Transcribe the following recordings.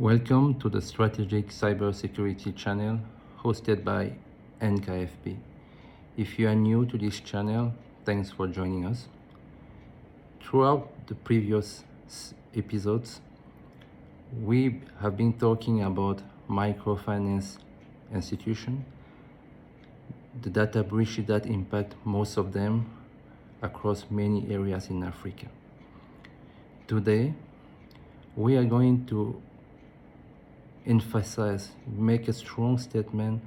Welcome to the Strategic Cybersecurity channel hosted by NKFP. If you are new to this channel, thanks for joining us. Throughout the previous episodes, we have been talking about microfinance institutions, the data breaches that impact most of them across many areas in Africa. Today, we are going to make a strong statement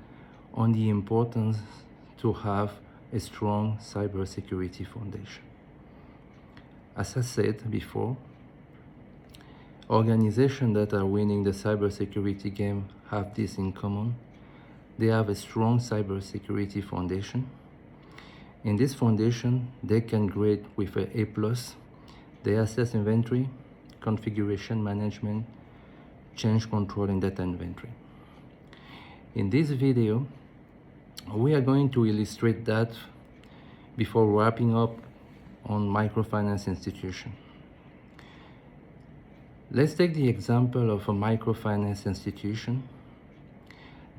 on the importance to have a strong cybersecurity foundation. As I said before, organizations that are winning the cybersecurity game have this in common. They have a strong cybersecurity foundation. In this foundation, they can grade with an A+. They assess inventory, configuration management, change control, and data inventory. In this video, we are going to illustrate that before wrapping up on microfinance institution. Let's take the example of a microfinance institution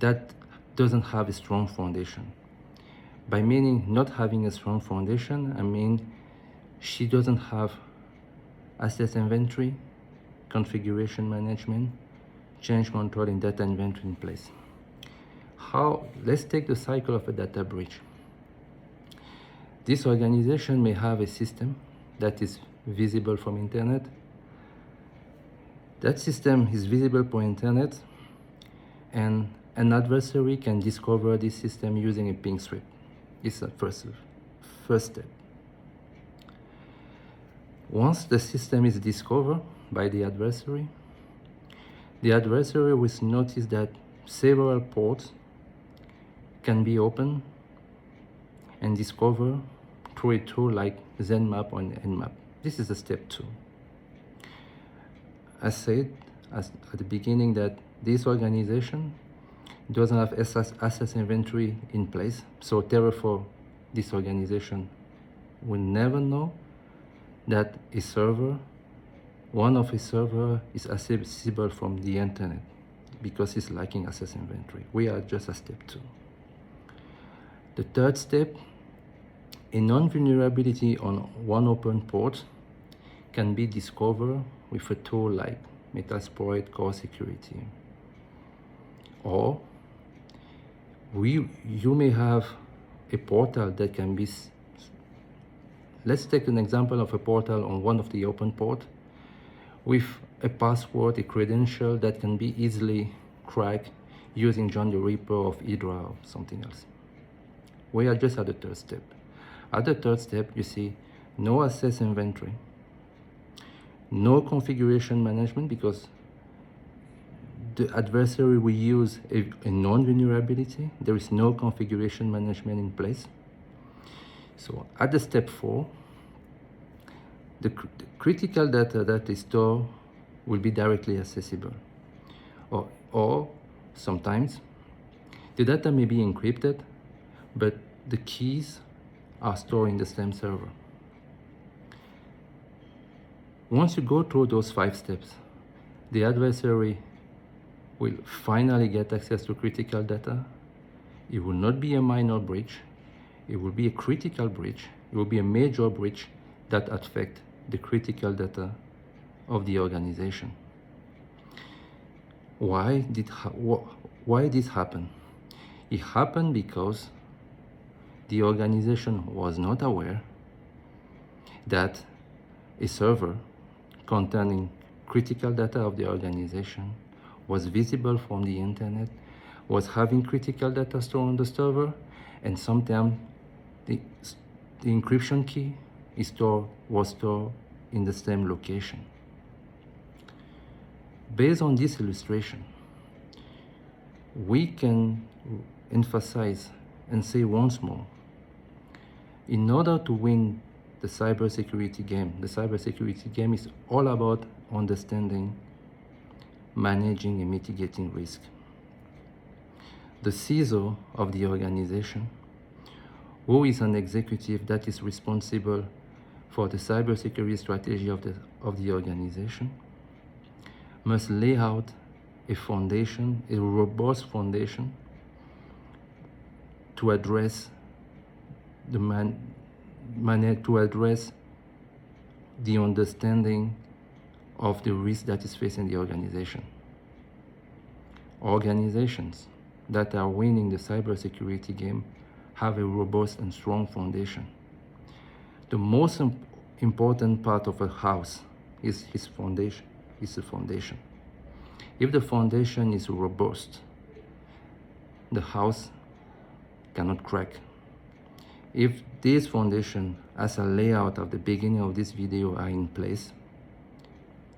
that doesn't have a strong foundation. By meaning not having a strong foundation, I mean she doesn't have asset inventory, configuration management, change control, and data inventory in place. Let's take the cycle of a data breach. This organization may have a system that is visible from internet. That system is visible from internet, and an adversary can discover this system using a ping script. This is the first step. Once the system is discovered by the adversary will notice that several ports can be opened and discovered through a tool like ZenMap or Nmap. This is the step 2. I said at the beginning that this organization doesn't have asset inventory in place, so therefore this organization will never know that one of a server is accessible from the internet because it's lacking asset inventory. We are just at step 2. The third step, a non-vulnerability on one open port can be discovered with a tool like Metasploit Core Security. Or you may have a portal that can be. Let's take an example of a portal on one of the open port with a password, a credential that can be easily cracked using John the Ripper of Hydra or something else. We are just at the third step. At the third step, you see no asset inventory, no configuration management because the adversary will use a non-vulnerability. There is no configuration management in place. So at the step 4, the critical data that is stored will be directly accessible. Or sometimes the data may be encrypted, but the keys are stored in the same server. Once you go through those 5 steps, the adversary will finally get access to critical data. It will not be a minor breach. It will be a critical breach. It will be a major breach that affects the critical data of the organization. Why this happened? It happened because the organization was not aware that a server containing critical data of the organization was visible from the internet, was having critical data stored on the server, and sometimes the encryption key was stored in the same location. Based on this illustration, we can emphasize and say once more, in order to win the cybersecurity game is all about understanding, managing, and mitigating risk. The CISO of the organization, who is an executive that is responsible for the cybersecurity strategy of the organization, must lay out a foundation, a robust foundation to address to address the understanding of the risk that is facing the organization. Organizations that are winning the cybersecurity game have a robust and strong foundation. The most important part of a house is its foundation, is the foundation. If the foundation is robust, the house cannot crack. If this foundation, as a layout at the beginning of this video, are in place,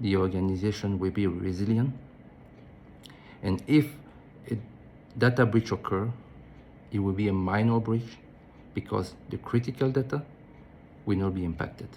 the organization will be resilient. And if a data breach occurs, it will be a minor breach because the critical data will not be impacted.